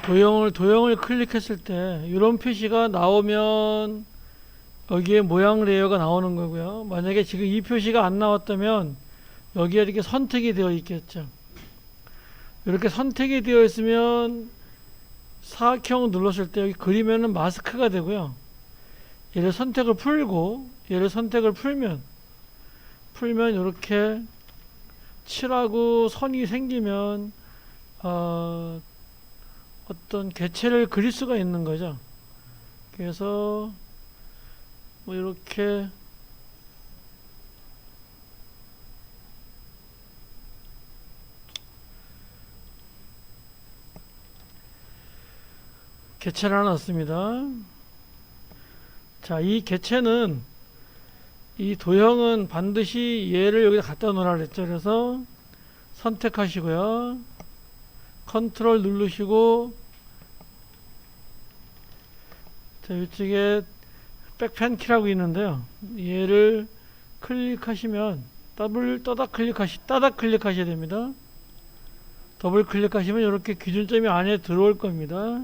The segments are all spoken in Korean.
도형을 클릭했을 때 이런 표시가 나오면 여기에 모양 레이어가 나오는 거고요. 만약에 지금 이 표시가 안 나왔다면 여기에 이렇게 선택이 되어 있겠죠. 이렇게 선택이 되어 있으면 사각형 눌렀을 때 여기 그리면은 마스크가 되고요. 얘를 선택을 풀고 얘를 선택을 풀면 이렇게 칠하고 선이 생기면 어떤 개체를 그릴 수가 있는 거죠. 그래서 뭐 이렇게 개체를 하나 넣습니다. 자, 이 개체는 이 도형은 반드시 얘를 여기다 갖다 놓으라 그랬죠. 그래서 선택하시고요. 컨트롤 누르시고 자, 이쪽에 백펜 키라고 있는데요. 얘를 클릭하시면 따닥 클릭하셔야 됩니다. 더블 클릭하시면 이렇게 기준점이 안에 들어올 겁니다.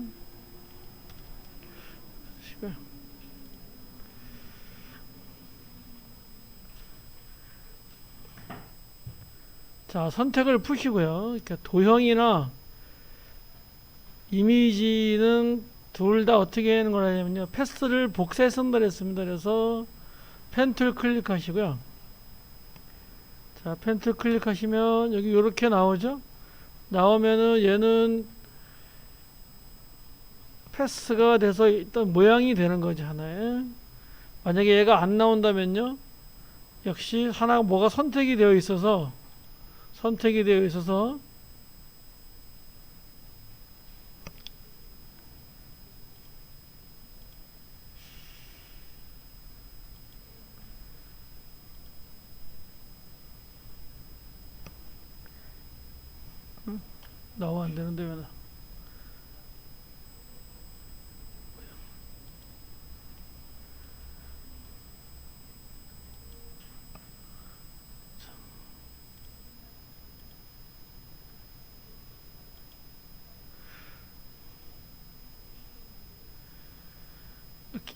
자, 선택을 푸시고요. 이렇게 도형이나 이미지는 둘 다 어떻게 하는 거냐면요. 패스를 복사해 쓴다 했습니다. 그래서 펜 툴 클릭하시고요. 자, 펜 툴 클릭하시면 여기 이렇게 나오죠. 나오면은 얘는 패스가 돼서 일단 모양이 되는 거죠. 하나에. 만약에 얘가 안 나온다면요. 역시 하나 뭐가 선택이 되어 있어서 나와 안 되는데 왜 나?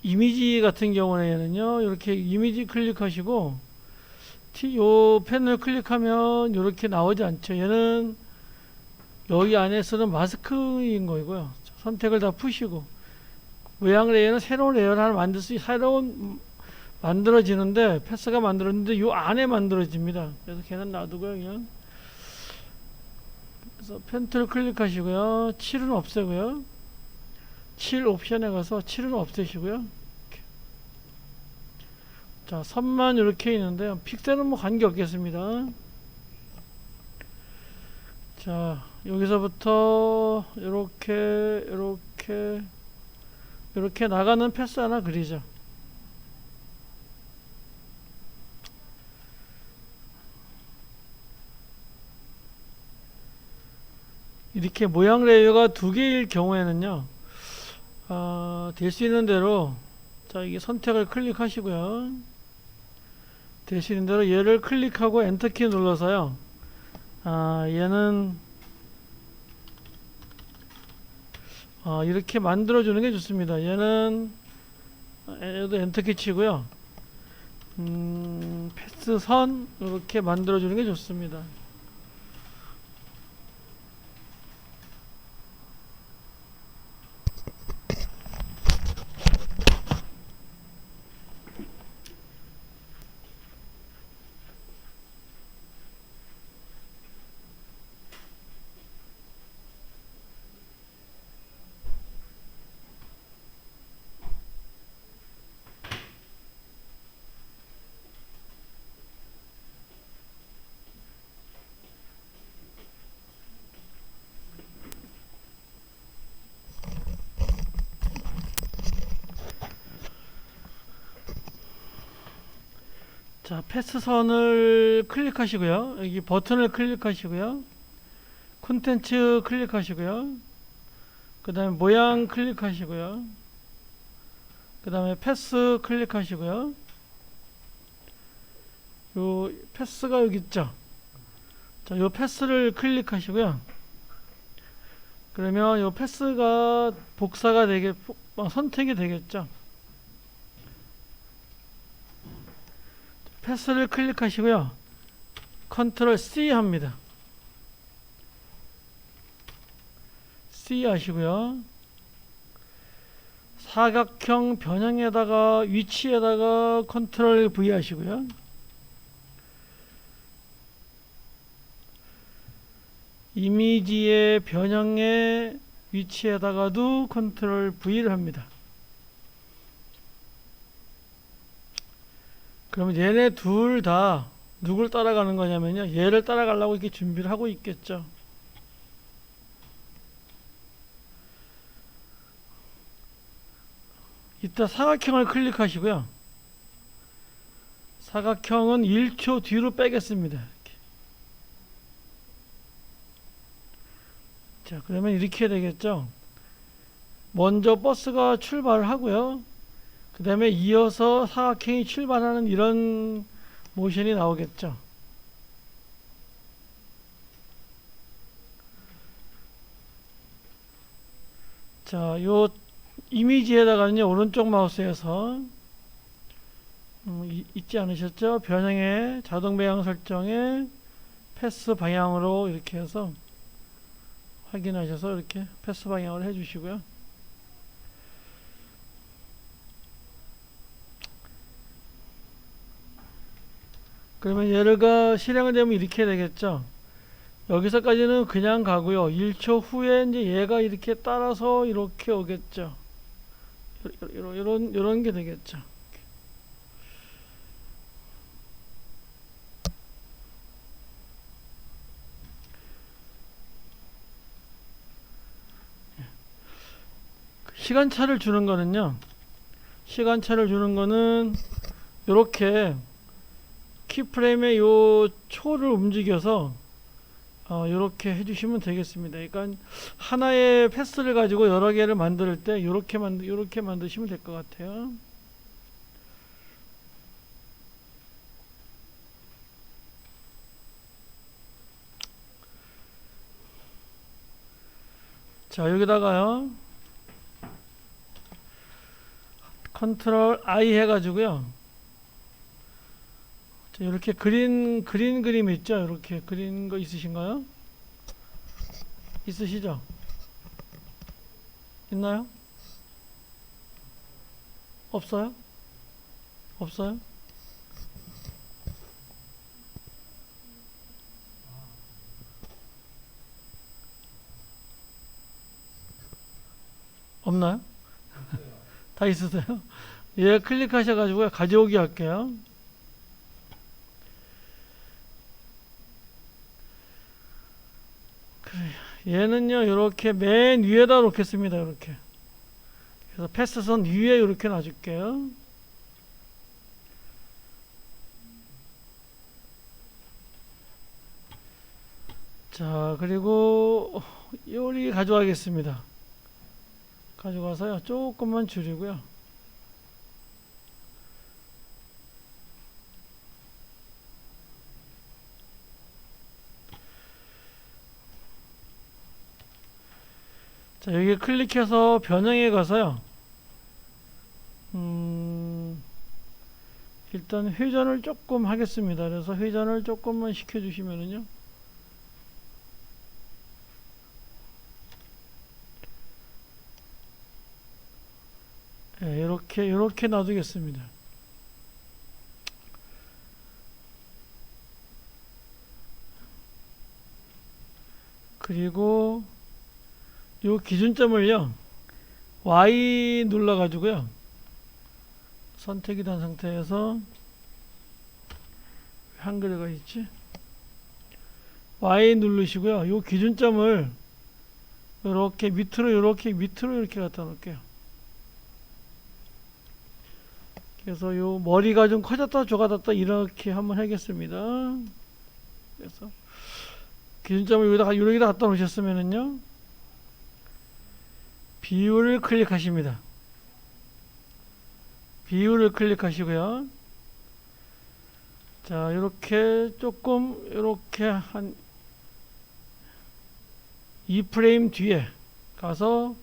이미지 같은 경우에는요. 이렇게 이미지 클릭하시고 요 펜을 클릭하면 이렇게 나오지 않죠. 얘는 여기 안에서는 마스크인 거고요. 선택을 다 푸시고 모양 레이어는 새로운 레이어를 하나 만들어지는데 패스가 만들어지는데 요 안에 만들어집니다. 그래서 걔는 놔두고요. 그냥 그래서 펜트를 클릭하시고요. 7은 없애고요. 7 옵션에 가서 7은 없애시고요. 이렇게. 자, 선만 이렇게 있는데요. 픽셀은 뭐 관계 없겠습니다. 자, 여기서부터 이렇게 나가는 패스 하나 그리죠. 이렇게 모양 레이어가 두 개일 경우에는요. 될 수 있는 대로 자, 이게 선택을 클릭하시고요. 될 수 있는 대로 얘를 클릭하고 엔터키 눌러서요. 얘는 이렇게 만들어 주는 게 좋습니다. 얘는 얘도 엔터키 치고요. 패스 선 이렇게 만들어 주는 게 좋습니다. 자, 패스선을 클릭하시고요. 여기 버튼을 클릭하시고요. 콘텐츠 클릭하시고요. 그 다음에 모양 클릭하시고요. 그 다음에 패스 클릭하시고요. 요 패스가 여기 있죠. 자, 요 패스를 클릭하시고요. 그러면 이 패스가 복사가 선택이 되겠죠. 패스를 클릭하시고요. 컨트롤 C 합니다. C 하시고요. 사각형 변형에다가 위치에다가 컨트롤 V 하시고요. 이미지의 변형의 위치에다가도 컨트롤 V를 합니다. 그러면 얘네 둘 다 누굴 따라가는 거냐면요, 얘를 따라가려고 이렇게 준비를 하고 있겠죠. 이따 사각형을 클릭하시고요. 사각형은 1초 뒤로 빼겠습니다. 이렇게. 자, 그러면 이렇게 되겠죠. 먼저 버스가 출발을 하고요. 그 다음에 이어서 사각형이 출발하는 이런 모션이 나오겠죠. 자, 요 이미지에다가는요, 오른쪽 마우스에서 잊지 않으셨죠? 변형의 자동 배양 설정에 패스 방향으로 이렇게 해서 확인하셔서 이렇게 패스 방향을 해주시고요. 그러면 얘가 실행이 되면 이렇게 되겠죠. 여기서까지는 그냥 가고요. 1초 후에 이제 얘가 이렇게 따라서 이렇게 오겠죠. 이런 게 되겠죠. 시간차를 주는 거는요. 시간차를 주는 거는 이렇게 키프레임의 요 초를 움직여서 이렇게 해주시면 되겠습니다. 그러니까 하나의 패스를 가지고 여러 개를 만들 때 이렇게 만드시면 될 것 같아요. 자, 여기다가요, 컨트롤 I 해가지고요. 자, 이렇게 그린 그림 있죠? 이렇게 그린 거 있으신가요? 있으시죠? 있나요? 없어요? 없어요? 없나요? 다 있으세요? 얘 클릭하셔가지고 가져오기 할게요. 그래, 얘는요, 이렇게 맨 위에다 놓겠습니다. 이렇게. 그래서 패스선 위에 이렇게 놔줄게요. 자, 그리고 요리 가져가겠습니다. 가져가서요, 조금만 줄이고요. 자, 여기 클릭해서 변형해 가서요. 일단 회전을 조금 하겠습니다. 그래서 회전을 조금만 시켜주시면은요. 네, 이렇게 놔두겠습니다. 그리고 요 기준점을요, Y 눌러 가지고요, 선택이 된 상태에서 한글가 있지? Y 누르시고요, 요 기준점을 이렇게 밑으로 이렇게 갖다 놓을게요. 그래서 요 머리가 좀 커졌다 조가졌다 이렇게 한번 하겠습니다. 그래서 기준점을 여기다 갖다 놓으셨으면은요, 비율을 클릭하십니다. 비율을 클릭하시고요. 자, 이렇게 한 2프레임 뒤에 가서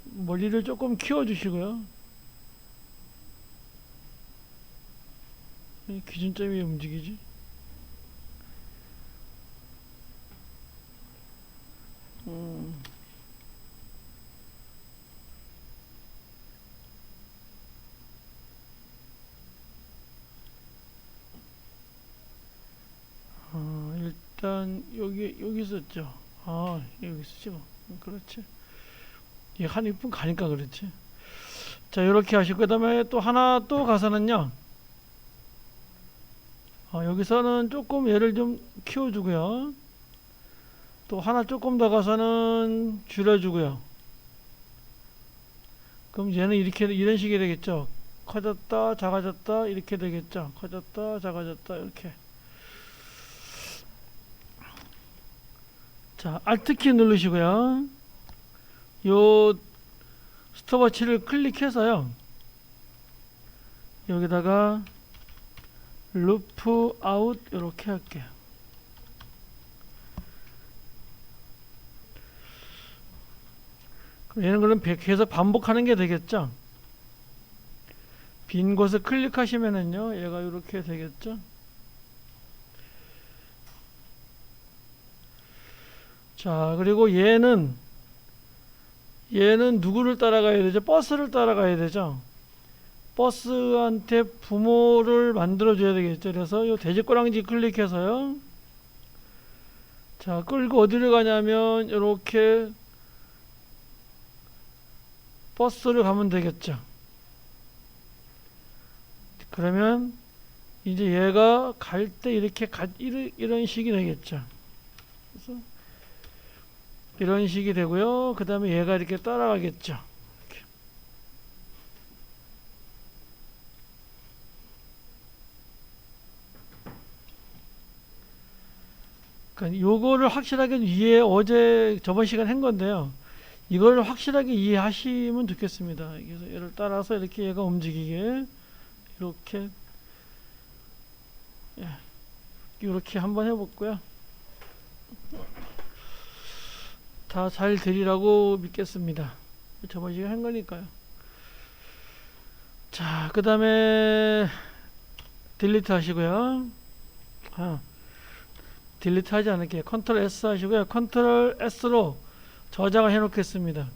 머리를 조금 키워주시고요. 이 기준점이 왜 움직이지? 음. 일단 여기 있었죠. 여기 있었죠. 그렇지. 이게 한 1분 가니까 그렇지. 자, 이렇게 하시고 그다음에 또 하나 또 가서는요. 여기서는 조금 얘를 좀 키워주고요. 또 하나 조금 더 가서는 줄여주고요. 그럼 얘는 이렇게 이런 식이 되겠죠. 커졌다, 작아졌다 이렇게 되겠죠. 커졌다, 작아졌다 이렇게. 자, Alt키 누르시고요. 요 스톱워치를 클릭해서요. 여기다가 루프 아웃 이렇게 할게요. 얘는 그럼 계속 반복하는 게 되겠죠. 빈 곳을 클릭하시면은요, 얘가 이렇게 되겠죠. 자, 그리고 얘는 누구를 따라가야 되죠? 버스를 따라가야 되죠. 버스한테 부모를 만들어 줘야 되겠죠. 그래서 요 돼지꼬랑지 클릭해서요. 자, 끌고 어디를 가냐면 이렇게 버스를 가면 되겠죠. 그러면 이제 얘가 갈 때 이렇게 이런 식이 되겠죠. 그래서 이런 식이 되고요. 그 다음에 얘가 이렇게 따라가겠죠. 이렇게. 그러니까 요거를 확실하게 어제 저번 시간 한 건데요. 이걸 확실하게 이해하시면 좋겠습니다. 그래서 얘를 따라서 이렇게 얘가 움직이게 이렇게 이렇게 한번 해볼고요. 다 잘 되리라고 믿겠습니다. 저번 시간 한 거니까요. 자, 그 다음에 딜리트 하시고요. 딜리트 하지 않을게요. 컨트롤 S 하시고요. 컨트롤 S로 저장을 해 놓겠습니다.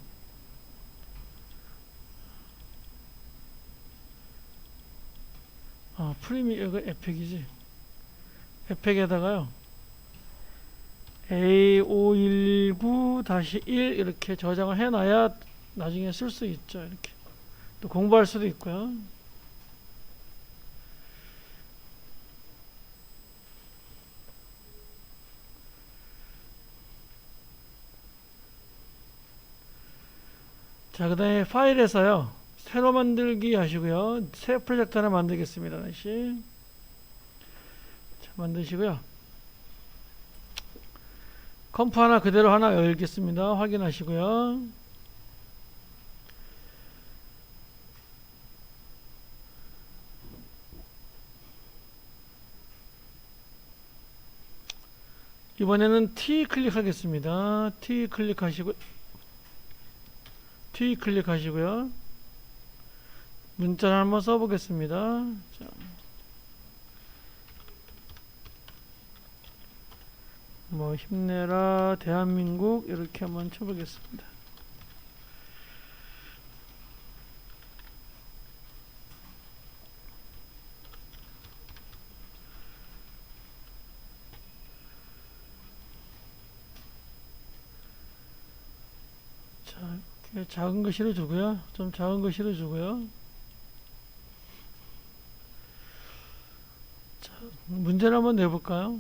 프리미어 에펙이지. 에펙에다가요. A519-1 이렇게 저장을 해놔야 나중에 쓸 수 있죠. 이렇게 또 공부할 수도 있고요. 자, 그 다음에 파일에서요. 새로 만들기 하시고요. 새 프로젝트 하나 만들겠습니다. 다시 자, 만드시고요. 컴프 하나 그대로 하나 열겠습니다. 확인하시고요. 이번에는 T 클릭하겠습니다. T 클릭하시고요. 문자를 한번 써보겠습니다. 자. 뭐 힘내라 대한민국 이렇게 한번 쳐보겠습니다. 자, 작은 거 실어주고요. 좀 작은 거 실어주고요. 자, 문제를 한번 내볼까요?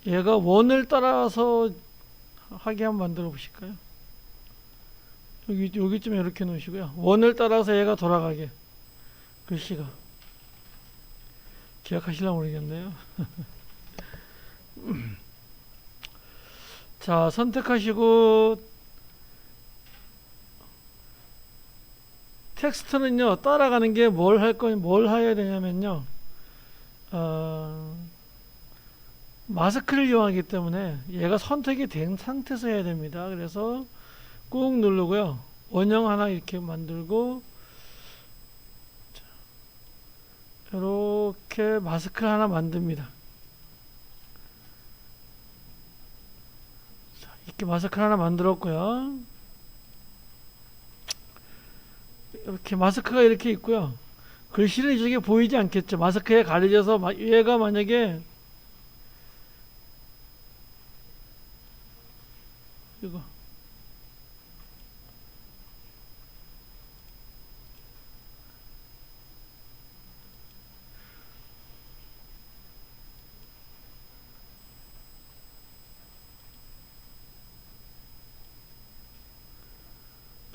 얘가 원을 따라서 하게 한번 만들어 보실까요? 여기쯤에 이렇게 놓으시고요. 원을 따라서 얘가 돌아가게. 글씨가. 기억하실려나 모르겠네요. 자, 선택하시고 텍스트는요 따라가는 게 뭘 해야 되냐면요 마스크를 이용하기 때문에 얘가 선택이 된 상태에서 해야 됩니다. 그래서 꾹 누르고요. 원형 하나 이렇게 만들고 이렇게 마스크 하나 만듭니다. 자, 이렇게 마스크 하나 만들었고요. 이렇게 마스크가 이렇게 있고요. 글씨는 이쪽에 보이지 않겠죠. 마스크에 가려져서 얘가 만약에 이거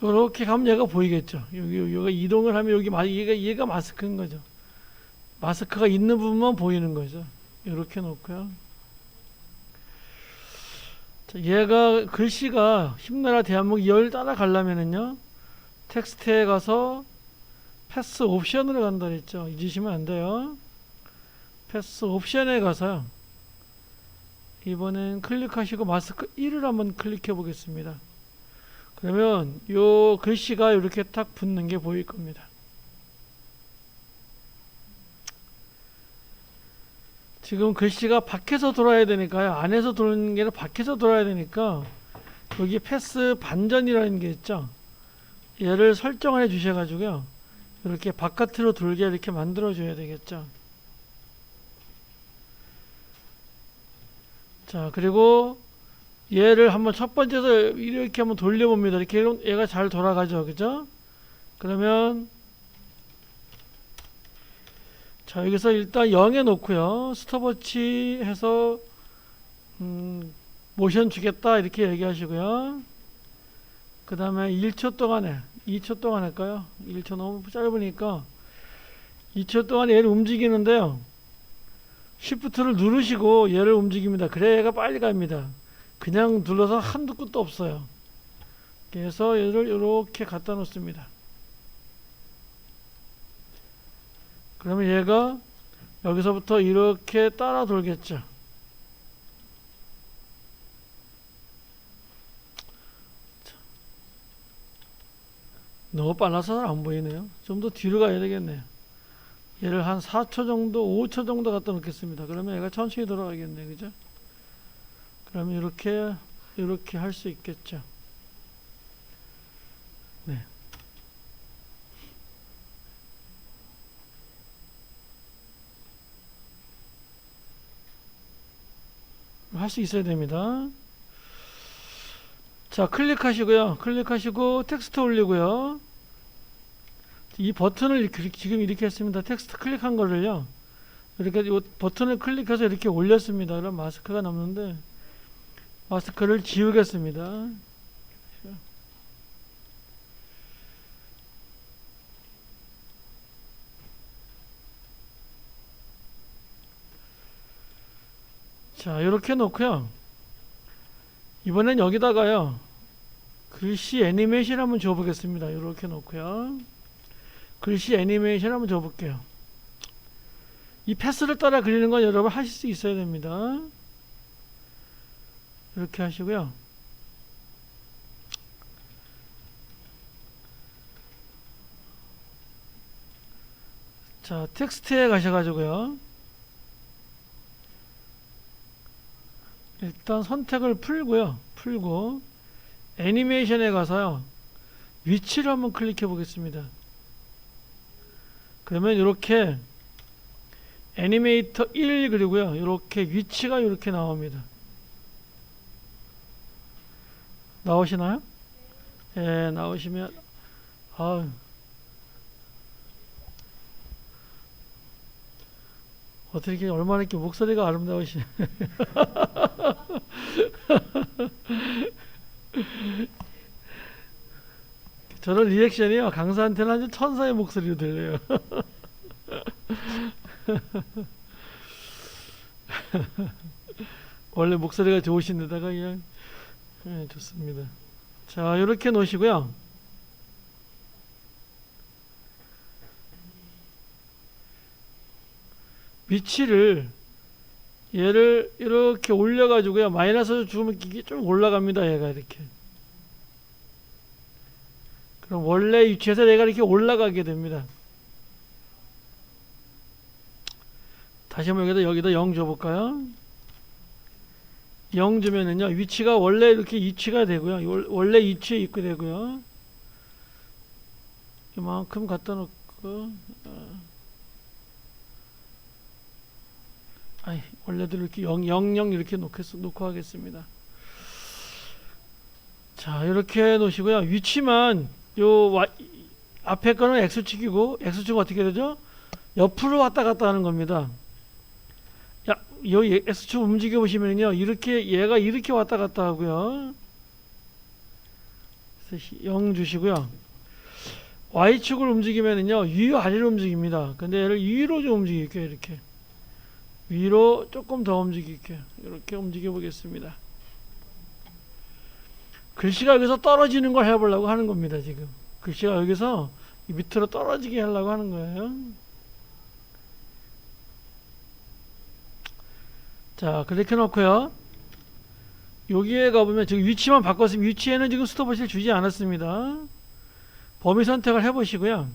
이렇게 가면 얘가 보이겠죠. 여기가 이동을 하면 얘가 마스크인 거죠. 마스크가 있는 부분만 보이는 거죠. 이렇게 놓고요. 자, 얘가 글씨가 힘내라 대한민국 열 따라가려면은요. 텍스트에 가서 패스 옵션으로 간다 그랬죠. 잊으시면 안 돼요. 패스 옵션에 가서요. 이번엔 클릭하시고 마스크 1을 한번 클릭해 보겠습니다. 그러면 요 글씨가 이렇게 딱 붙는 게 보일 겁니다. 지금 글씨가 밖에서 돌아야 되니까요. 안에서 도는 게 아니라 밖에서 돌아야 되니까 여기 패스 반전이라는 게 있죠. 얘를 설정해 주셔가지고요. 이렇게 바깥으로 돌게 이렇게 만들어 줘야 되겠죠. 자, 그리고 얘를 한번 첫 번째에서 이렇게 한번 돌려봅니다. 이렇게 얘가 잘 돌아가죠. 그죠? 그러면 자, 여기서 일단 0에 놓고요. 스톱워치 해서 모션 주겠다 이렇게 얘기하시고요. 그 다음에 1초 동안에 2초 동안 할까요? 1초 너무 짧으니까 2초 동안 얘를 움직이는데요. Shift를 누르시고 얘를 움직입니다. 그래야 얘가 빨리 갑니다. 그냥 눌러서 한두 끝도 없어요. 그래서 얘를 이렇게 갖다 놓습니다. 그러면 얘가 여기서부터 이렇게 따라 돌겠죠. 너무 빨라서 잘 안 보이네요. 좀 더 뒤로 가야 되겠네요. 얘를 한 4초 정도, 5초 정도 갖다 놓겠습니다. 그러면 얘가 천천히 돌아가겠네. 그죠? 그러면 이렇게 할 수 있겠죠. 네. 할 수 있어야 됩니다. 자, 클릭하시고요. 클릭하시고 텍스트 올리고요. 이 버튼을 지금 이렇게 했습니다. 텍스트 클릭한 거를요. 이렇게 이 버튼을 클릭해서 이렇게 올렸습니다. 그럼 마스크가 남는데 마스크를 지우겠습니다. 자, 이렇게 놓고요. 이번엔 여기다가요. 글씨 애니메이션 한번 줘보겠습니다. 이렇게 놓고요. 글씨 애니메이션 한번 줘볼게요. 이 패스를 따라 그리는 건 여러분 하실 수 있어야 됩니다. 이렇게 하시고요. 자, 텍스트에 가셔가지고요. 일단 선택을 풀고요. 풀고 애니메이션에 가서요. 위치를 한번 클릭해 보겠습니다. 그러면 이렇게 애니메이터 1 그리고요. 이렇게 위치가 이렇게 나옵니다. 나오시나요? 예, 나오시면 어떻게 이렇게 얼마나 이렇게 목소리가 아름다우시 저런 리액션이요. 강사한테는 아주 천사의 목소리로 들려요. 원래 목소리가 좋으신데다가 그냥 좋습니다. 자, 이렇게 놓으시고요. 위치를 얘를 이렇게 올려가지고요. 마이너스로 주면 이게 좀 올라갑니다. 얘가 이렇게. 그럼 원래 위치에서 얘가 이렇게 올라가게 됩니다. 다시 한번 여기다 0 줘볼까요? 0 주면은요, 위치가 원래 이렇게 위치가 되고요. 원래 위치에 있게 되고요. 이만큼 갖다 놓고, 원래도 이렇게 0, 0, 0 이렇게 놓고 하겠습니다. 자, 이렇게 놓으시고요. 위치만, 앞에 거는 X축이고, X축은 어떻게 되죠? 옆으로 왔다 갔다 하는 겁니다. 이 X축 움직여 보시면요, 얘가 이렇게 왔다 갔다 하고요. 0 주시고요. Y축을 움직이면요, 위 아래로 움직입니다. 근데 얘를 위로 좀 움직일게요, 이렇게. 위로 조금 더 움직일게요. 이렇게 움직여 보겠습니다. 글씨가 여기서 떨어지는 걸 해보려고 하는 겁니다, 지금. 글씨가 여기서 밑으로 떨어지게 하려고 하는 거예요. 자, 그렇게 놓고요. 여기에 가보면 지금 위치만 바꿨으면 위치에는 지금 스톱워치를 주지 않았습니다. 범위 선택을 해보시고요.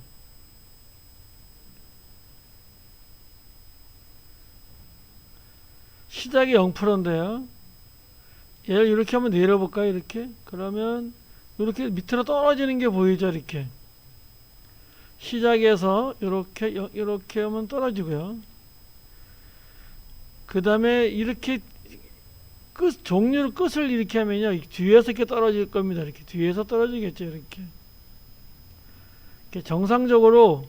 시작이 0%인데요. 얘를 이렇게 한번 내려볼까요? 이렇게. 그러면 이렇게 밑으로 떨어지는 게 보이죠? 이렇게. 시작에서 이렇게 하면 떨어지고요. 그 다음에 이렇게 종류를 끝을 이렇게 하면요, 뒤에서 이렇게 떨어질 겁니다. 이렇게 뒤에서 떨어지겠죠. 이렇게 정상적으로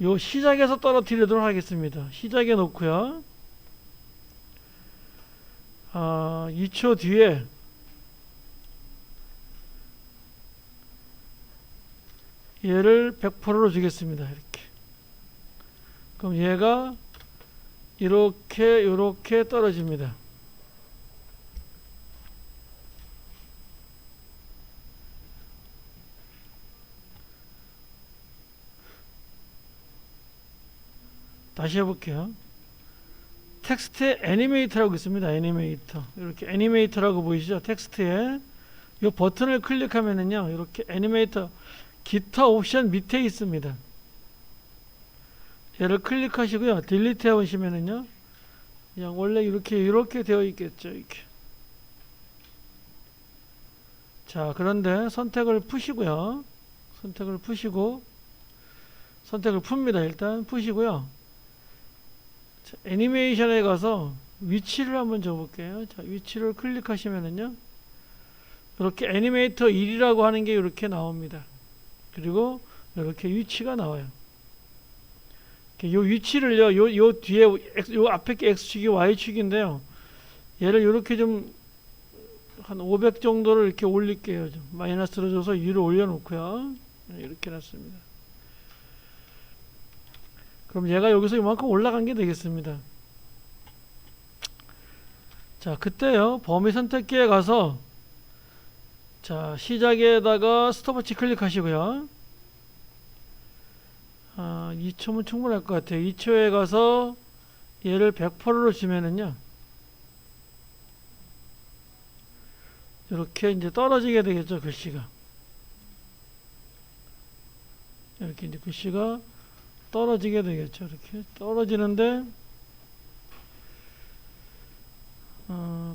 요 시작에서 떨어뜨리도록 하겠습니다. 시작에 놓고요. 2초 뒤에 얘를 100%로 주겠습니다. 이렇게. 그럼 얘가 이렇게 떨어집니다. 다시 해볼게요. 텍스트에 애니메이터라고 있습니다. 애니메이터. 이렇게 애니메이터라고 보이시죠? 텍스트에 이 버튼을 클릭하면은요, 이렇게 애니메이터 기타 옵션 밑에 있습니다. 얘를 클릭하시고요. 딜리트 해보시면은요, 그냥 원래 이렇게 되어 있겠죠. 이렇게. 자, 그런데 선택을 푸시고요. 선택을 푸시고, 선택을 풉니다. 일단 푸시고요. 자, 애니메이션에 가서 위치를 한번 줘볼게요. 자, 위치를 클릭하시면은요, 이렇게 애니메이터 1이라고 하는 게 이렇게 나옵니다. 그리고 이렇게 위치가 나와요. 요 위치를요, 요 뒤에, 요 앞에 게 X축이 Y축인데요. 얘를 이렇게 좀, 한 500 정도를 이렇게 올릴게요. 좀 마이너스로 줘서 위로 올려놓고요. 이렇게 놨습니다. 그럼 얘가 여기서 이만큼 올라간 게 되겠습니다. 자, 그때요, 범위 선택기에 가서, 자, 시작에다가 스톱워치 클릭하시고요. 2초면 충분할 것 같아요. 2초에 가서 얘를 100%로 주면은요, 이렇게 이제 떨어지게 되겠죠, 글씨가. 이렇게 이제 글씨가 떨어지게 되겠죠. 이렇게 떨어지는데,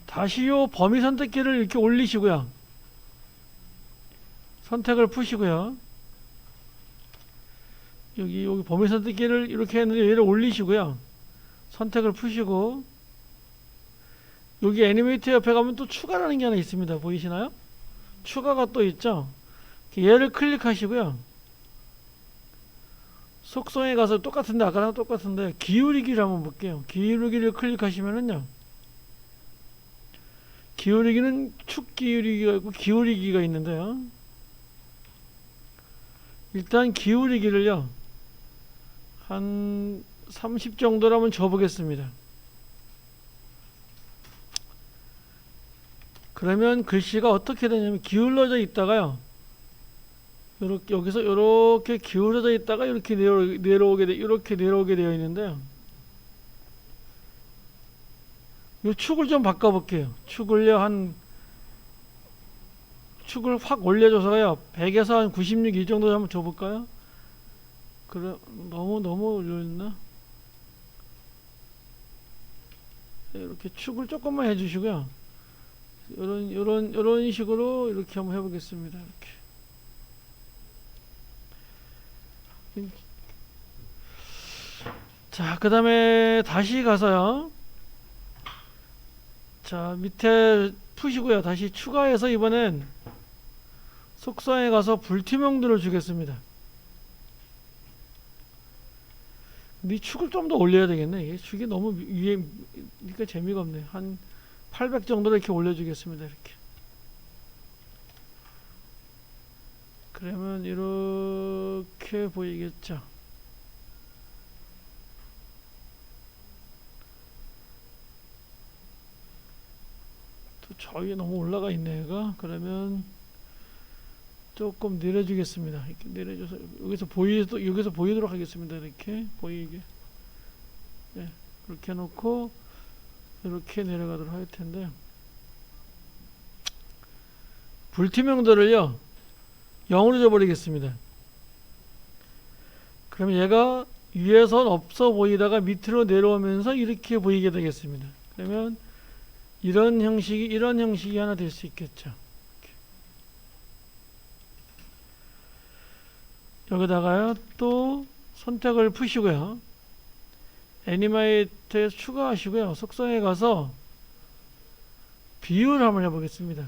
다시 요 범위 선택기를 이렇게 올리시고요. 선택을 푸시고요. 여기 범위 선택기를 이렇게 했는데 얘를 올리시고요. 선택을 푸시고, 여기 애니메이터 옆에 가면 또 추가라는 게 하나 있습니다. 보이시나요? 추가가 또 있죠. 얘를 클릭하시고요. 속성에 가서 똑같은데, 아까랑 똑같은데 기울이기를 한번 볼게요. 기울이기를 클릭하시면은요, 기울이기는 축 기울이기가 있고 기울이기가 있는데요, 일단 기울이기를요 한 30 정도로 한번 줘보겠습니다. 그러면 글씨가 어떻게 되냐면 기울어져 있다가요, 요렇게 여기서 이렇게 기울어져 있다가 이렇게 이렇게 내려오게 되어 있는데요, 요 축을 좀 바꿔볼게요. 축을 확 올려줘서요. 100에서 한 96 이 정도 한번 줘볼까요? 그래, 너무 올렸나? 이렇게 축을 조금만 해주시고요. 요런 식으로 이렇게 한번 해보겠습니다. 이렇게. 자, 그 다음에 다시 가서요. 자, 밑에 푸시고요. 다시 추가해서 이번엔 속성에 가서 불투명도를 주겠습니다. 근데 이 축을 좀 더 올려야 되겠네. 이게 축이 너무 위에, 그러니까 재미가 없네. 한 800 정도로 이렇게 올려주겠습니다. 이렇게. 그러면 이렇게 보이겠죠. 또 저 위에 너무 올라가 있네, 얘가. 그러면 조금 내려주겠습니다. 이렇게 내려줘서 여기서 보이도록 하겠습니다. 이렇게 보이게. 네, 그렇게 해놓고 이렇게 내려가도록 할 텐데, 불투명도를요 0으로 줘버리겠습니다. 그러면 얘가 위에선 없어 보이다가 밑으로 내려오면서 이렇게 보이게 되겠습니다. 그러면 이런 형식이 하나 될 수 있겠죠. 여기다가요 또 선택을 푸시고요, 애니메이트에 추가하시고요, 속성에 가서 비율 한번 해보겠습니다.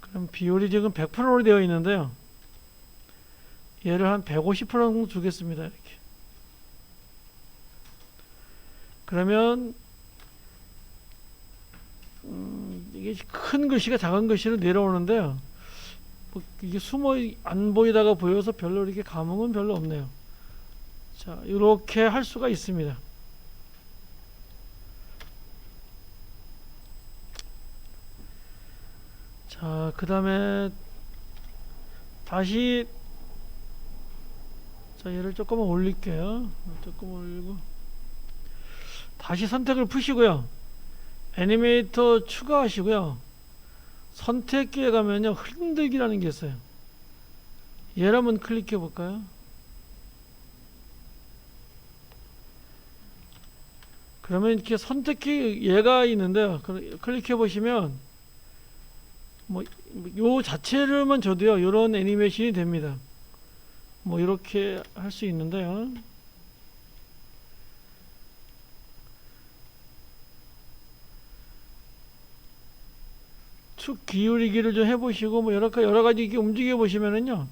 그럼 비율이 지금 100%로 되어 있는데요, 얘를 한 150% 정도 주겠습니다. 이렇게. 그러면 이게 큰 글씨가 작은 글씨로 내려오는데요, 뭐 이게 숨어 안 보이다가 보여서 별로 이렇게 감흥은 별로 없네요. 자, 이렇게 할 수가 있습니다. 자, 그 다음에 다시, 자, 얘를 조금만 올릴게요. 조금 올리고 다시 선택을 푸시고요, 애니메이터 추가하시고요, 선택기에 가면요 흔들기라는 게 있어요. 얘를 한번 클릭해 볼까요? 그러면 이렇게 선택기 얘가 있는데요, 클릭해 보시면 뭐 요 자체를만 줘도요 요런 애니메이션이 됩니다. 뭐 이렇게 할 수 있는데요, 축 기울이기를 좀 해보시고 뭐 여러 가지 이렇게 움직여 보시면은요,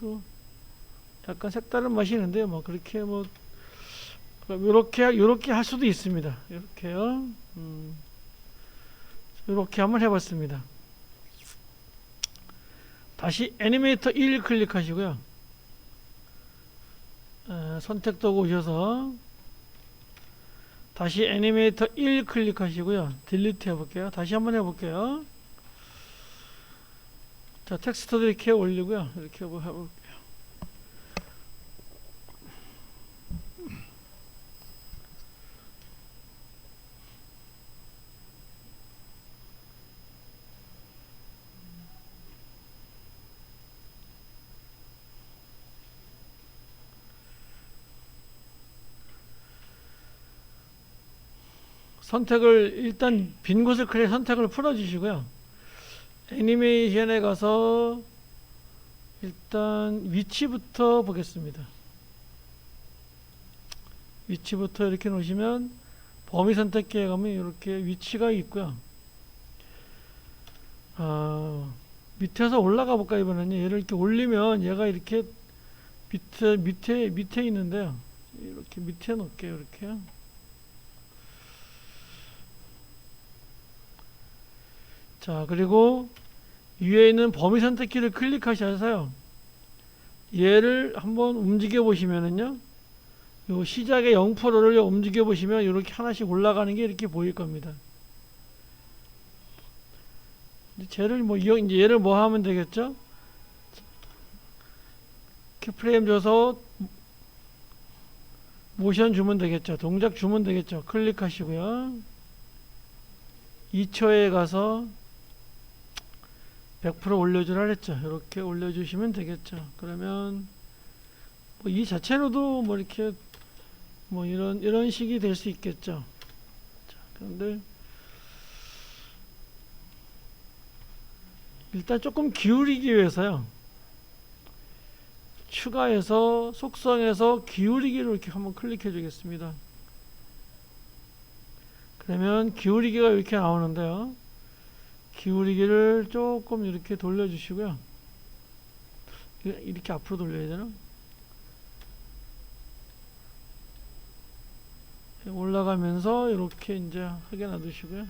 또 약간 색다른 맛이 있는데요, 뭐 그렇게 뭐 요렇게 할 수도 있습니다. 이렇게요. 이렇게 한번 해봤습니다. 다시 애니메이터 1 클릭하시고요, 선택 도구 오셔서 다시 애니메이터 1 클릭하시고요, 딜리트 해볼게요. 다시 한번 해볼게요. 자, 텍스트도 이렇게 올리고요, 이렇게 해볼게요. 선택을 일단 빈 곳을 클릭, 선택을 풀어주시고요, 애니메이션에 가서 일단 위치부터 보겠습니다. 위치부터 이렇게 놓으시면 범위 선택기에 가면 이렇게 위치가 있고요. 밑에서 올라가 볼까, 이번에는 얘를 이렇게 올리면 얘가 이렇게 밑에 있는데요, 이렇게 밑에 놓을게요. 이렇게. 자, 그리고 위에 있는 범위 선택키를 클릭하셔서요, 얘를 한번 움직여 보시면은요, 요 시작의 0%를 움직여 보시면 이렇게 하나씩 올라가는 게 이렇게 보일 겁니다. 쟤를 이제 얘를 뭐 하면 되겠죠? 키프레임 줘서 모션 주면 되겠죠. 동작 주면 되겠죠. 클릭하시고요. 2초에 가서 100% 올려주라 그랬죠. 이렇게 올려주시면 되겠죠. 그러면 뭐 이 자체로도 뭐 이렇게 뭐 이런 식이 될 수 있겠죠. 자, 그런데 일단 조금 기울이기 위해서요. 추가해서 속성에서 기울이기를 이렇게 한번 클릭해 주겠습니다. 그러면 기울이기가 이렇게 나오는데요. 기울이기를 조금 이렇게 돌려주시고요. 이렇게 앞으로 돌려야 되나? 올라가면서 이렇게 이제 하게 놔두시고요.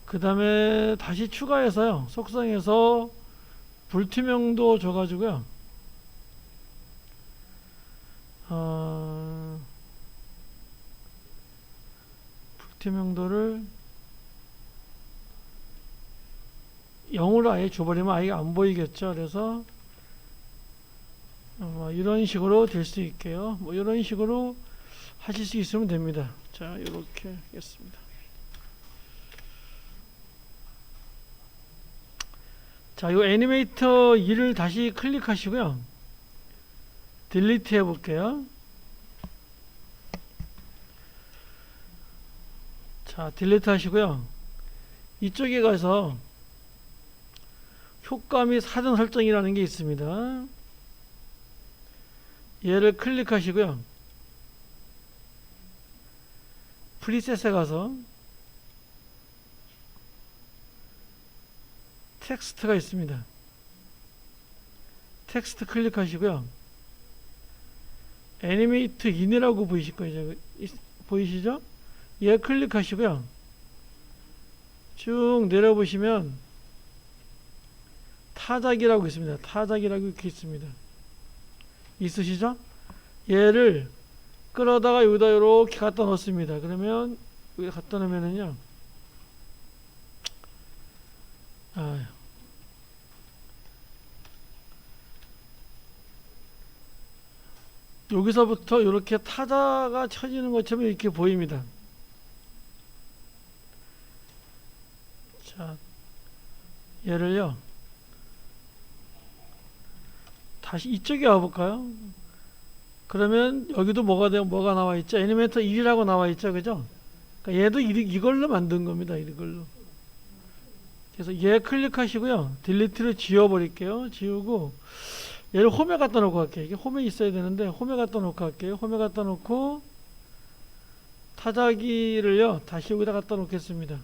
그 다음에 다시 추가해서요. 속성에서 불투명도 줘가지고요. 불투명도를 0으로 아예 줘버리면 아예 안 보이겠죠. 그래서 이런 식으로 될 수 있게요. 뭐 이런 식으로 하실 수 있으면 됩니다. 자, 이렇게 하겠습니다. 자, 이 애니메이터 2를 다시 클릭하시고요. 딜리트 해볼게요. 자, 딜리트 하시고요. 이쪽에 가서 효과 및 사전 설정이라는 게 있습니다. 얘를 클릭하시고요. 프리셋에 가서 텍스트가 있습니다. 텍스트 클릭하시고요. 애니메이트 인이라고 보이실 거예요. 보이시죠? 얘 클릭하시고요. 쭉 내려보시면 타작이라고 있습니다. 타작이라고 이렇게 있습니다. 있으시죠? 얘를 끌어다가 여기다 이렇게 갖다 놓습니다. 그러면 여기 갖다 놓으면은요. 여기서부터 이렇게 타자가 쳐지는 것처럼 이렇게 보입니다. 자, 얘를요. 다시 이쪽에 와볼까요? 그러면 여기도 뭐가 나와 있죠? 애니메이터 1이라고 나와 있죠, 그죠? 그러니까 얘도 이걸로 만든 겁니다, 이걸로. 그래서 얘 클릭하시고요, 딜리트를 지워버릴게요. 지우고 얘를 홈에 갖다 놓고 갈게요. 이게 홈에 있어야 되는데 홈에 갖다 놓고 갈게요. 홈에 갖다 놓고 타자기를요 다시 여기다 갖다 놓겠습니다.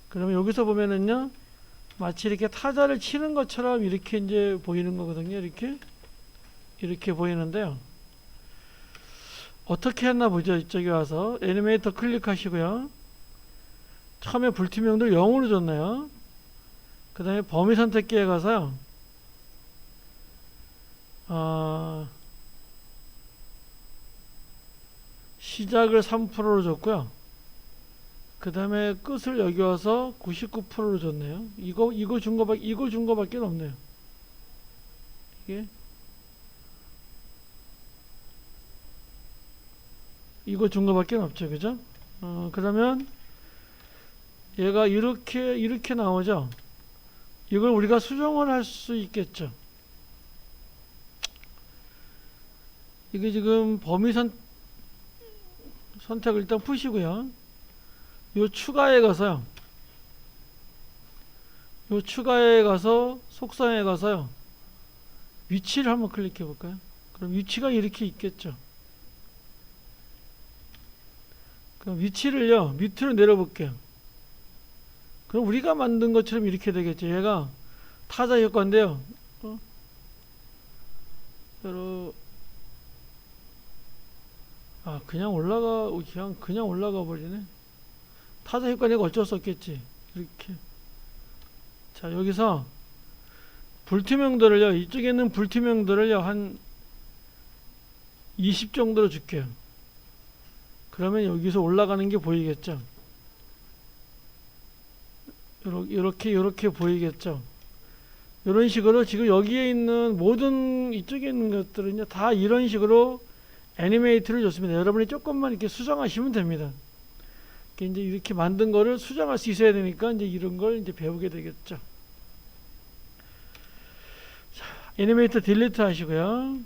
그러면 여기서 보면은요 마치 이렇게 타자를 치는 것처럼 이렇게 이제 보이는 거거든요. 이렇게 보이는데요. 어떻게 했나 보죠. 이쪽에 와서 애니메이터 클릭하시고요. 처음에 불투명도를 0으로 줬네요. 그 다음에 범위 선택기에 가서요. 시작을 3%로 줬고요. 그 다음에 끝을 여기 와서 99%로 줬네요. 이거 준 거밖에 없네요. 이거 준 거밖에 없죠. 그죠? 그러면 얘가 이렇게 나오죠. 이걸 우리가 수정을 할 수 있겠죠. 이게 지금 범위 선택을 일단 푸시고요. 요 추가에 가서요. 요 추가에 가서 속성에 가서요. 위치를 한번 클릭해 볼까요? 그럼 위치가 이렇게 있겠죠. 그럼 위치를요. 밑으로 내려볼게요. 그럼 우리가 만든 것처럼 이렇게 되겠죠. 얘가 타자 효과인데요. 그냥 올라가 버리네. 타자 효과니까 어쩔 수 없겠지. 이렇게. 자, 여기서 불투명도를요. 이쪽에 있는 불투명도를요. 한 20 정도로 줄게요. 그러면 여기서 올라가는 게 보이겠죠. 이렇게 보이겠죠. 이런 식으로 지금 여기에 있는 모든 이쪽에 있는 것들은요 다 이런 식으로 애니메이트를 줬습니다. 여러분이 조금만 이렇게 수정하시면 됩니다. 이제 이렇게 만든 거를 수정할 수 있어야 되니까 이제 이런 걸 이제 배우게 되겠죠. 자, 애니메이터 딜리트 하시고요.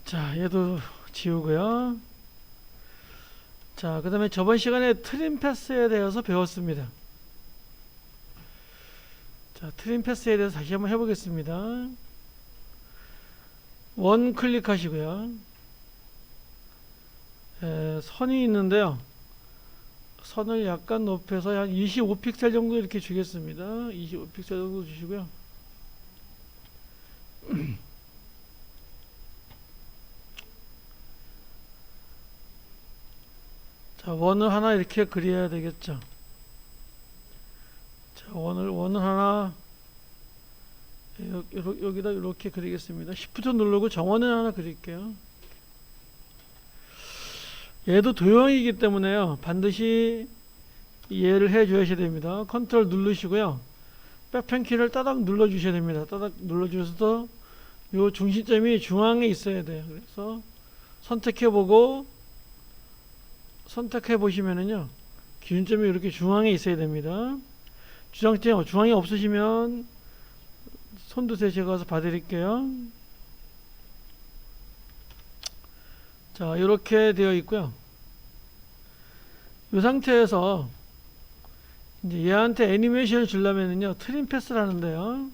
자, 얘도 지우고요. 자, 그 다음에 저번 시간에 트림 패스에 대해서 배웠습니다. 자, 트림 패스에 대해서 다시 한번 해보겠습니다. 원 클릭하시고요. 선이 있는데요. 선을 약간 높여서 한 25픽셀 정도 이렇게 주겠습니다. 25픽셀 정도 주시고요. 자, 원을 하나 이렇게 그려야 되겠죠. 자, 원을 하나 여기다 이렇게 그리겠습니다. Shift 누르고 정원을 하나 그릴게요. 얘도 도형이기 때문에요. 반드시 이해를 해 주셔야 됩니다. 컨트롤 누르시고요. 백펜키를 따닥 눌러 주셔야 됩니다. 따닥 눌러 주셔서 요 중심점이 중앙에 있어야 돼요. 그래서 선택해 보시면은요. 기준점이 이렇게 중앙에 있어야 됩니다. 중앙이 없으시면 손두세 제가 가서 봐드릴게요. 자, 이렇게 되어 있고요. 이 상태에서 이제 얘한테 애니메이션을 주려면은요, 트림 패스를 하는데요.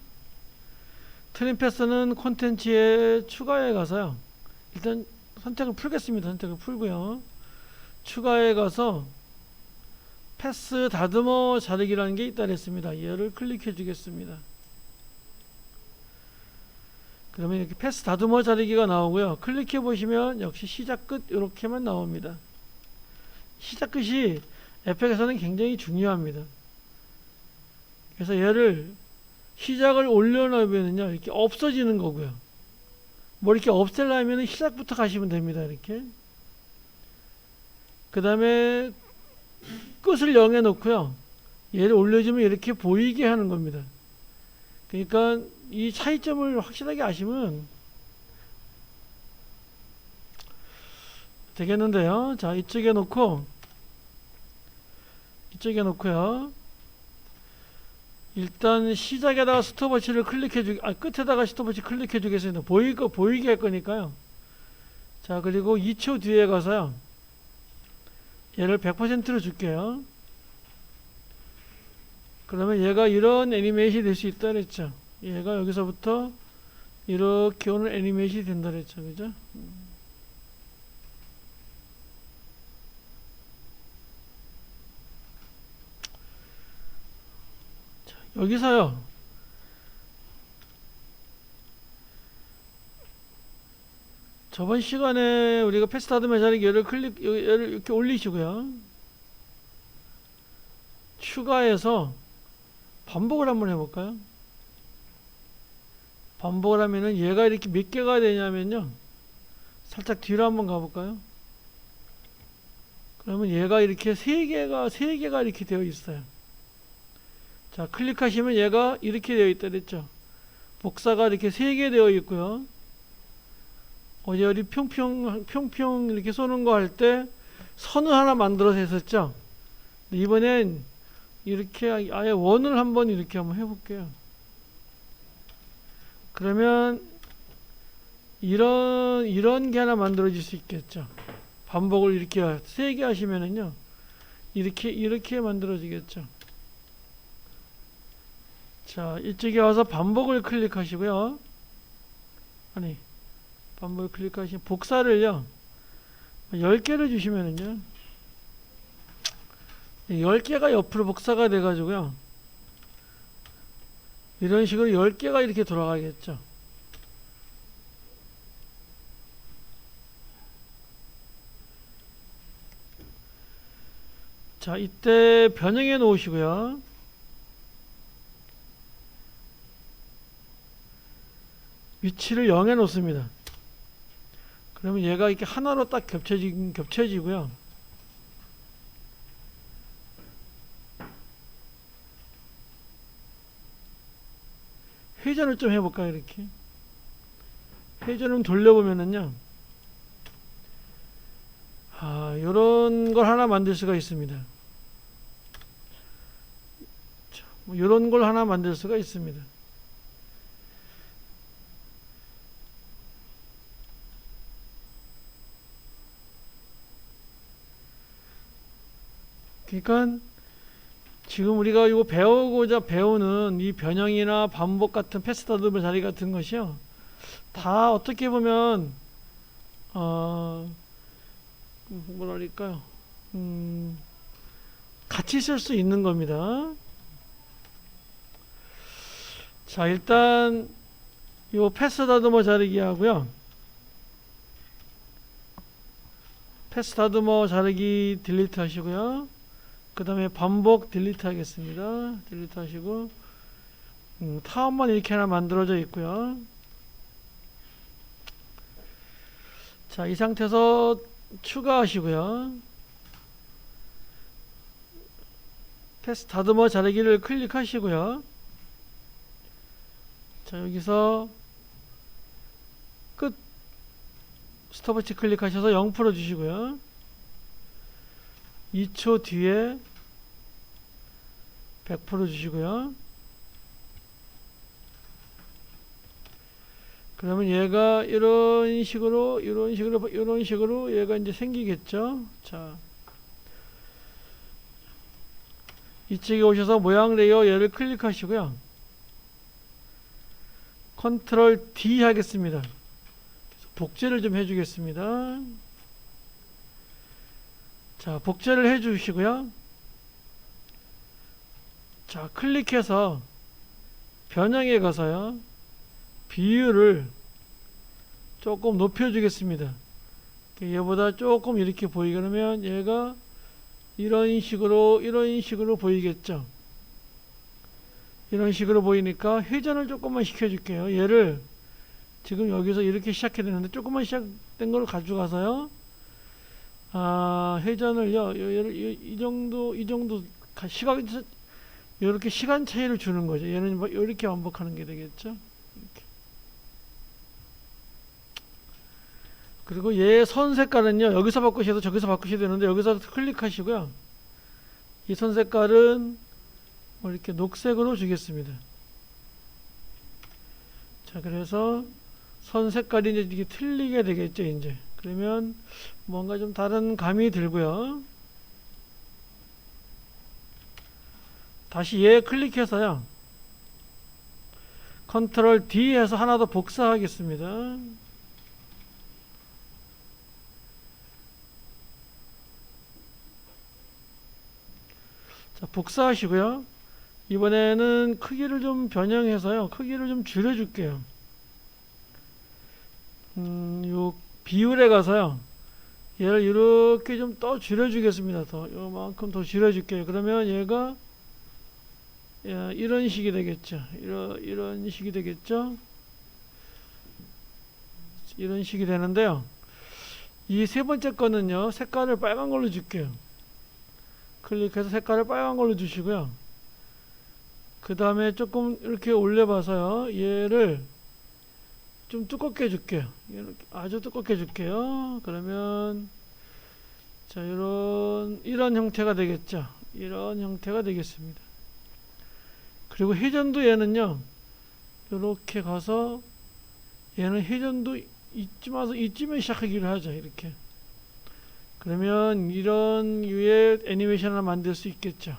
트림 패스는 콘텐츠에 추가해 가서요. 일단 선택을 풀겠습니다. 선택을 풀고요. 추가해 가서 패스 다듬어 자르기라는 게 있다 그랬습니다. 얘를 클릭해 주겠습니다. 그러면 이렇게 패스 다듬어 자르기가 나오고요. 클릭해 보시면 역시 시작 끝 이렇게만 나옵니다. 시작 끝이 에펙에서는 굉장히 중요합니다. 그래서 얘를 시작을 올려놓으면요 이렇게 없어지는 거고요. 뭐 이렇게 없애려면 시작부터 가시면 됩니다. 이렇게. 그 다음에 끝을 0에 놓고요. 얘를 올려주면 이렇게 보이게 하는 겁니다. 그러니까 이 차이점을 확실하게 아시면 되겠는데요. 자, 이쪽에 놓고요. 일단 시작에다가 스톱워치를 클릭해 끝에다가 스톱워치 클릭해 주겠습니다. 보이게 할 거니까요. 자, 그리고 2초 뒤에 가서요. 얘를 100%로 줄게요. 그러면 얘가 이런 애니메이션이 될 수 있다 그랬죠. 얘가 여기서부터 이렇게 오는 애니메이션이 된다 그랬죠. 그죠? 자, 여기서요. 저번 시간에 우리가 패스 다듬어 자르기 얘를 이렇게 올리시고요. 추가해서 반복을 한번 해볼까요? 반복을 하면은 얘가 이렇게 몇 개가 되냐면요. 살짝 뒤로 한번 가볼까요? 그러면 얘가 이렇게 세 개가 이렇게 되어 있어요. 자, 클릭하시면 얘가 이렇게 되어 있다 그랬죠. 복사가 이렇게 3개 되어 있고요. 어디 평평 이렇게 쏘는 거 할 때 선을 하나 만들어서 했었죠. 이번엔 이렇게 아예 원을 한번 이렇게 한번 해볼게요. 그러면 이런 게 하나 만들어질 수 있겠죠. 반복을 이렇게 3개 하시면은요. 이렇게 만들어지겠죠. 자, 이쪽에 와서 반복을 클릭하시고요. 반복을 클릭하시면 복사를요. 10개를 주시면은요. 10개가 옆으로 복사가 돼 가지고요. 이런 식으로 10개가 이렇게 돌아가겠죠. 자, 이때 변형해 놓으시고요. 위치를 0에 놓습니다. 그러면 얘가 이렇게 하나로 딱 겹쳐지고요. 회전을 좀 해볼까요? 이렇게 회전을 돌려보면은요, 요런 걸 하나 만들 수가 있습니다. 요런 걸 하나 만들 수가 있습니다. 그러니까 지금 우리가 이거 배우고자 배우는 이 변형이나 반복 같은 패스 더듬을 자리 같은 것이요, 다 어떻게 보면 뭐랄까요, 같이 쓸 수 있는 겁니다. 자, 일단 요 패스 다듬어 자르기 하고요, 패스 다듬어 자르기 딜리트 하시고요, 그 다음에 반복 딜리트 하겠습니다. 딜리트 하시고, 타원만 이렇게 하나 만들어져 있고요. 자, 이 상태에서 추가하시고요, 패스 다듬어 자르기를 클릭하시고요. 자, 여기서 끝 스톱워치 클릭하셔서 0% 주시고요. 2초 뒤에 100% 주시고요. 그러면 얘가 이런 식으로 얘가 이제 생기겠죠. 자, 이쪽에 오셔서 모양 레이어 얘를 클릭하시고요, 컨트롤 D 하겠습니다. 복제를 좀 해주겠습니다. 자, 복제를 해주시고요. 자, 클릭해서 변형에 가서요, 비율을 조금 높여주겠습니다. 얘보다 조금 이렇게 보이게, 그러면 얘가 이런 식으로 보이겠죠. 이런 식으로 보이니까 회전을 조금만 시켜줄게요. 얘를 지금 여기서 이렇게 시작해야 되는데 조금만 시작된 걸 가져가서요, 회전을요, 이 정도 이렇게 시간 차이를 주는 거죠. 얘는 뭐 이렇게 반복하는 게 되겠죠. 이렇게. 그리고 얘 선 색깔은요, 여기서 바꾸셔도 저기서 바꾸셔도 되는데 여기서 클릭하시고요, 이 선 색깔은 뭐 이렇게 녹색으로 주겠습니다. 자, 그래서 선 색깔이 이제 이게 틀리게 되겠죠. 이제 그러면 뭔가 좀 다른 감이 들고요. 다시 얘 클릭해서요, 컨트롤 D 해서 하나 더 복사하겠습니다. 자, 복사하시고요, 이번에는 크기를 좀 변형해서요, 크기를 좀 줄여줄게요. 요 비율에 가서요, 얘를 이렇게 좀 더 줄여주겠습니다. 더 요만큼 더 줄여줄게요. 그러면 얘가 이런 식이 되겠죠. 이런 식이 되겠죠. 이런 식이 되는데요, 이 세 번째 거는요, 색깔을 빨간 걸로 줄게요. 클릭해서 색깔을 빨간 걸로 주시고요, 그 다음에 조금 이렇게 올려봐서요, 얘를 좀 두껍게 줄게요. 이렇게 아주 두껍게 줄게요. 그러면 자, 이런 형태가 되겠죠. 이런 형태가 되겠습니다. 그리고 회전도 얘는요, 이렇게 가서 얘는 회전도 이쯤 와서 이쯤에 시작하기로 하죠. 이렇게. 그러면 이런 유의 애니메이션을 만들 수 있겠죠.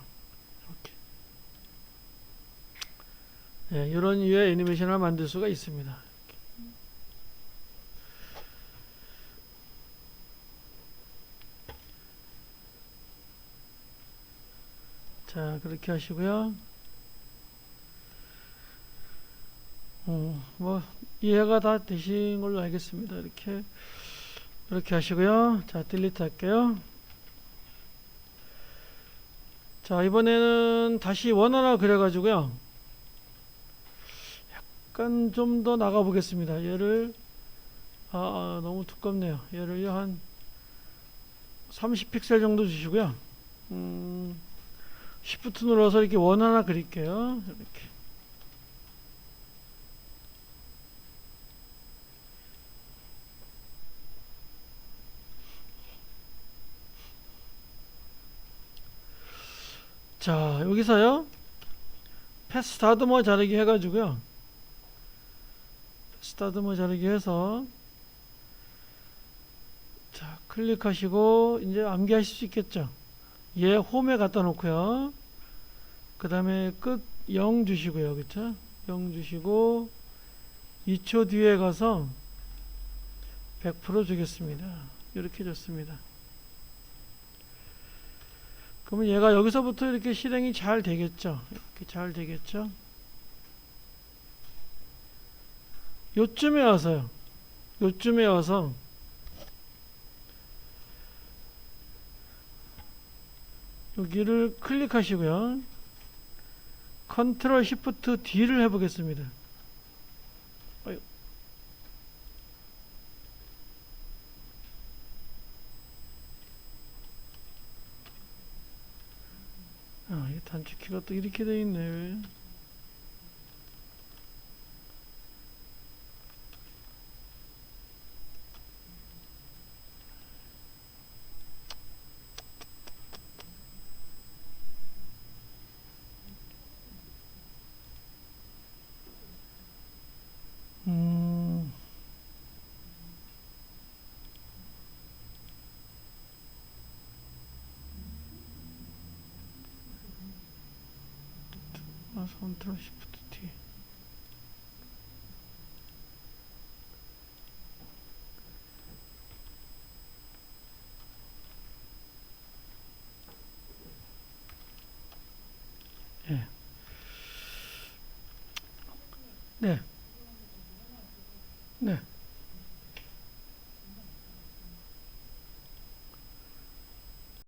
이렇게. 네, 이런 유의 애니메이션을 만들 수가 있습니다. 자, 그렇게 하시고요. 뭐 이해가 다 되신 걸로 알겠습니다. 이렇게 하시고요. 자, 딜리트 할게요. 자, 이번에는 다시 원 하나 그려가지고요, 약간 좀 더 나가 보겠습니다. 얘를 너무 두껍네요. 얘를요, 한 30픽셀 정도 주시고요. Shift 눌러서 이렇게 원 하나 그릴게요. 이렇게. 자, 여기서요, 패스 다듬어 자르기 해가지고요. 패스 다듬어 자르기 해서, 자, 클릭하시고, 이제 암기하실 수 있겠죠. 얘 홈에 갖다 놓고요. 그 다음에 끝 0 주시고요. 그쵸? 0 주시고, 2초 뒤에 가서 100% 주겠습니다. 이렇게 줬습니다. 그러면 얘가 여기서부터 이렇게 실행이 잘 되겠죠. 이렇게 잘 되겠죠. 요쯤에 와서요. 요쯤에 와서 여기를 클릭하시고요. 컨트롤 시프트 D를 해보겠습니다. 이 단축키가 또 이렇게 되어 있네. 왜? 음, 컨트롤 시프트 D. 예. 네. 네.